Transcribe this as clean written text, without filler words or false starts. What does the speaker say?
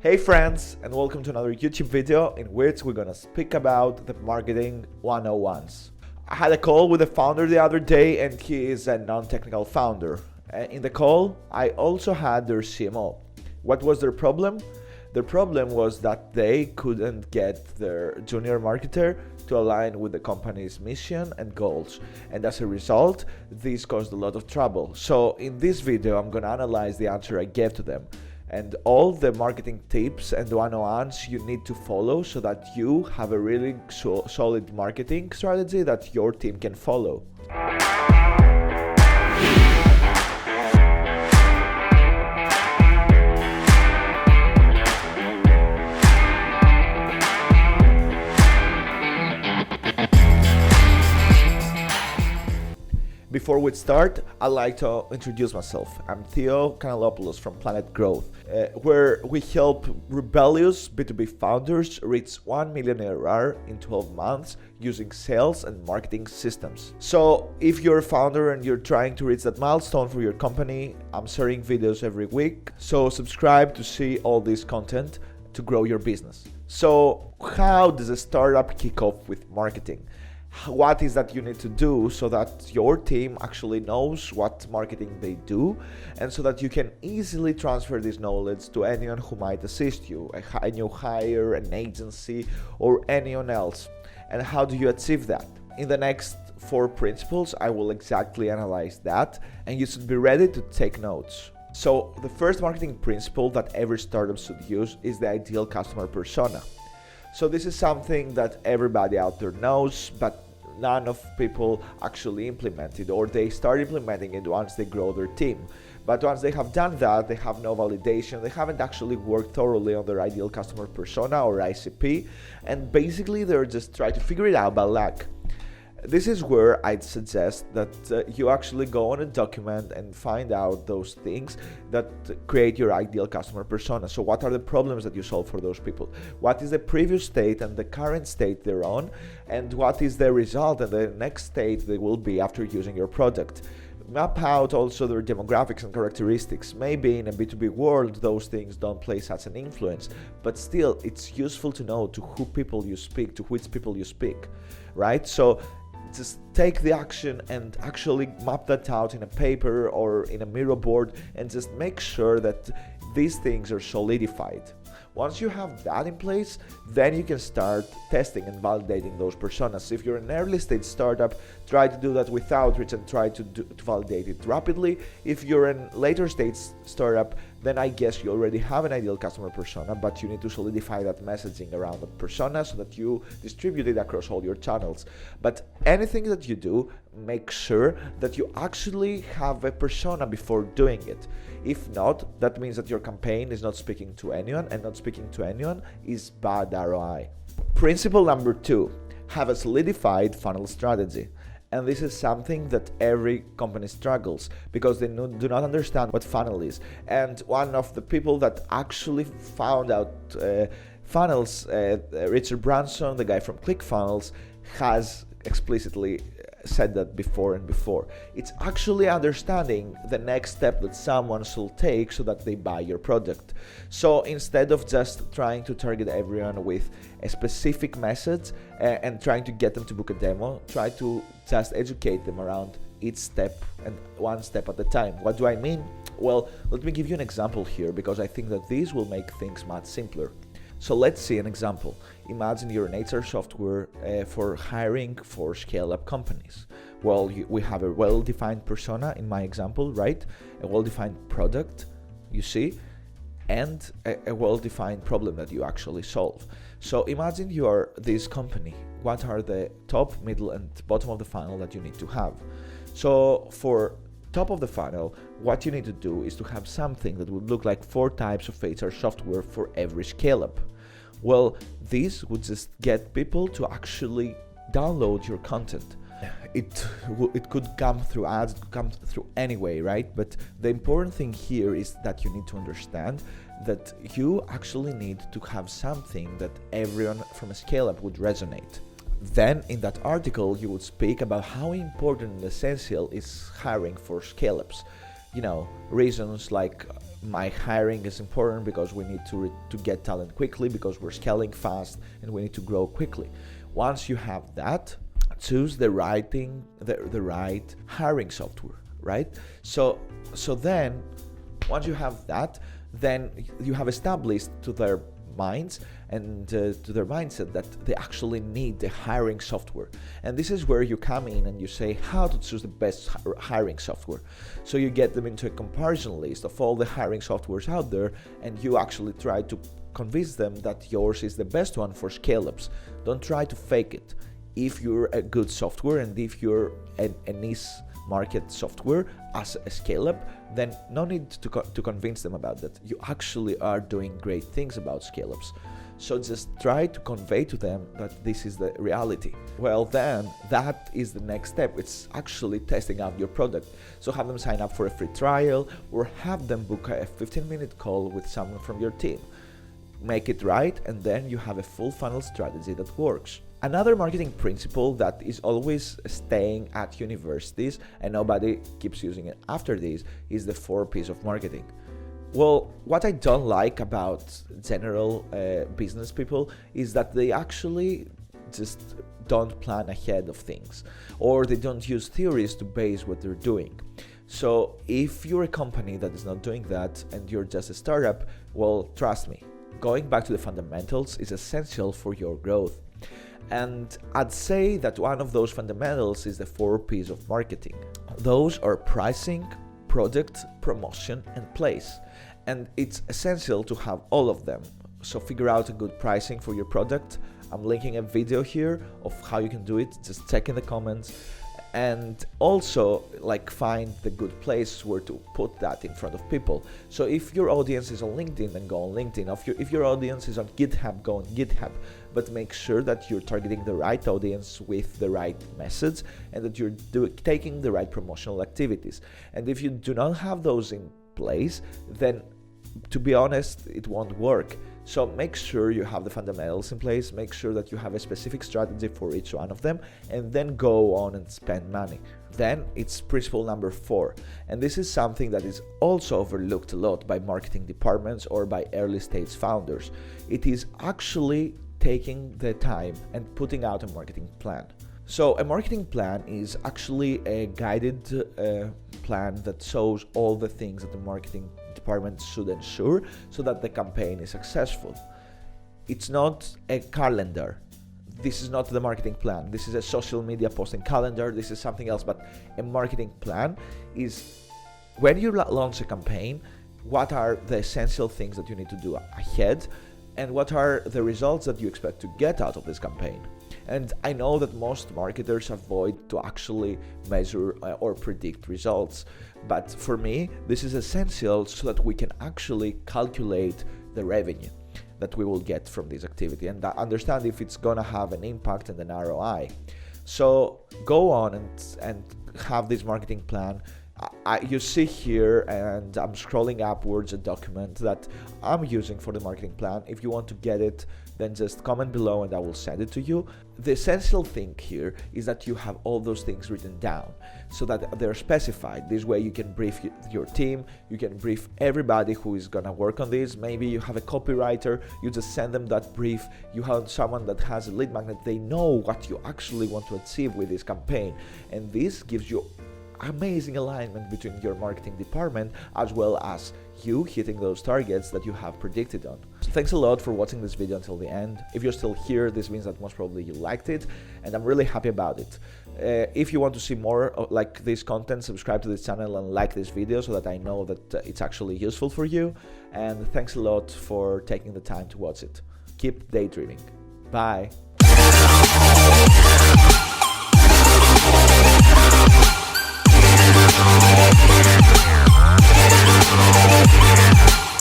Hey friends, and welcome to another YouTube video in which we're gonna speak about the marketing 101s. I had a call with the founder the other day, and he is a non-technical founder. In the call, I also had their CMO. What was their problem? Their problem was that they couldn't get their junior marketer to align with the company's mission and goals, and as a result, this caused a lot of trouble. So in this video, I'm gonna analyze the answer I gave to them and all the marketing tips and 101s you need to follow so that you have a really solid marketing strategy that your team can follow. Before we start, I'd like to introduce myself. I'm Theo Kanellopoulos from Planet Growth, where we help rebellious B2B founders reach 1 million ARR in 12 months using sales and marketing systems. So if you're a founder and you're trying to reach that milestone for your company, I'm sharing videos every week. So subscribe to see all this content to grow your business. So how does a startup kick off with marketing? What is that you need to do so that your team actually knows what marketing they do, and so that you can easily transfer this knowledge to anyone who might assist you, a new hire, an agency, or anyone else. And how do you achieve that? In the next 4 principles, I will exactly analyze that, and you should be ready to take notes. So the first marketing principle that every startup should use is the ideal customer persona. So this is something that everybody out there knows, but none of people actually implement it, or they start implementing it once they grow their team. But once they have done that, they have no validation, they haven't actually worked thoroughly on their ideal customer persona or ICP, and basically they're just trying to figure it out by luck. This is where I'd suggest that you actually go on a document and find out those things that create your ideal customer persona. So what are the problems that you solve for those people? What is the previous state and the current state they're on? And what is the result and the next state they will be after using your product? Map out also their demographics and characteristics. Maybe in a B2B world, those things don't play such an influence, but still it's useful to know to who people you speak, to which people you speak, right? So just take the action and actually map that out in a paper or in a Miro board, and just make sure that these things are solidified. Once you have that in place, then you can start testing and validating those personas. If you're an early stage startup, try to do that with outreach and try to validate it rapidly. If you're a later stage startup, then I guess you already have an ideal customer persona, but you need to solidify that messaging around that persona so that you distribute it across all your channels. But anything that you do, make sure that you actually have a persona before doing it. If not, that means that your campaign is not speaking to anyone, and not speaking to anyone is bad ROI. Principle number 2, have a solidified funnel strategy. And this is something that every company struggles because they do not understand what funnel is. And one of the people that actually found out funnels, Richard Branson, the guy from ClickFunnels, has explicitly said that before and before. It's actually understanding the next step that someone should take so that they buy your product. So instead of just trying to target everyone with a specific message and trying to get them to book a demo, try to just educate them around each step and one step at a time. What do I mean? Well, let me give you an example here, because I think that this will make things much simpler. So let's see an example. Imagine you're an HR software for hiring for scale-up companies. Well, we have a well-defined persona in my example, right? A well-defined product, you see, and a well-defined problem that you actually solve. So imagine you are this company. What are the top, middle, and bottom of the funnel that you need to have? So for top of the funnel, what you need to do is to have something that would look like 4 types of HR software for every scale-up. Well, this would just get people to actually download your content. It could come through ads, it could come through any way, right? But the important thing here is that you need to understand that you actually need to have something that everyone from a scale-up would resonate. Then in that article, you would speak about how important and essential is hiring for scale-ups. You know, reasons like my hiring is important because we need to get talent quickly, because we're scaling fast and we need to grow quickly. Once you have that, choose the right thing, the right hiring software, right? So then once you have that, then you have established to their minds and to their mindset that they actually need the hiring software. And this is where you come in and you say how to choose the best hiring software. So you get them into a comparison list of all the hiring softwares out there, and you actually try to convince them that yours is the best one for scale-ups. Don't try to fake it. If you're a good software and if you're a niche market software as a scale-up, then no need to convince them about that. You actually are doing great things about scale-ups. So just try to convey to them that this is the reality. Well, then that is the next step. It's actually testing out your product. So have them sign up for a free trial or have them book a 15-minute call with someone from your team. Make it right, and then you have a full funnel strategy that works. Another marketing principle that is always staying at universities and nobody keeps using it after this is the 4 P's of marketing. Well, what I don't like about general business people is that they actually just don't plan ahead of things, or they don't use theories to base what they're doing. So if you're a company that is not doing that and you're just a startup, well, trust me, going back to the fundamentals is essential for your growth. And I'd say that one of those fundamentals is the 4 P's of marketing. Those are pricing, product, promotion, and place. And it's essential to have all of them. So figure out a good pricing for your product. I'm linking a video here of how you can do it. Just check in the comments. And also find the good place where to put that in front of people. So if your audience is on LinkedIn, then go on LinkedIn. If your audience is on GitHub, go on GitHub. But make sure that you're targeting the right audience with the right message and that you're taking the right promotional activities. And if you do not have those in place, then to be honest, it won't work. So make sure you have the fundamentals in place, make sure that you have a specific strategy for each one of them, and then go on and spend money. Then it's principle number 4, and this is something that is also overlooked a lot by marketing departments or by early stage founders. It is actually taking the time and putting out a marketing plan. So a marketing plan is actually a guided plan that shows all the things that the marketing department should ensure so that the campaign is successful. It's not a calendar. This is not the marketing plan. This is a social media posting calendar. This is something else. But a marketing plan is when you launch a campaign, what are the essential things that you need to do ahead, and what are the results that you expect to get out of this campaign. And I know that most marketers avoid to actually measure or predict results, but for me, this is essential so that we can actually calculate the revenue that we will get from this activity and understand if it's gonna have an impact and an ROI. So go on and have this marketing plan. You see here, and I'm scrolling upwards, a document that I'm using for the marketing plan. If you want to get it, then just comment below and I will send it to you. The essential thing here is that you have all those things written down so that they're specified. This way you can brief your team, you can brief everybody who is gonna work on this. Maybe you have a copywriter, you just send them that brief. You have someone that has a lead magnet, they know what you actually want to achieve with this campaign. And this gives you amazing alignment between your marketing department as well as you hitting those targets that you have predicted on. So thanks a lot for watching this video until the end. If you're still here, this means that most probably you liked it, and I'm really happy about it. If you want to see more like this content, subscribe to this channel and like this video so that I know that it's actually useful for you. And thanks a lot for taking the time to watch it. Keep daydreaming. Bye.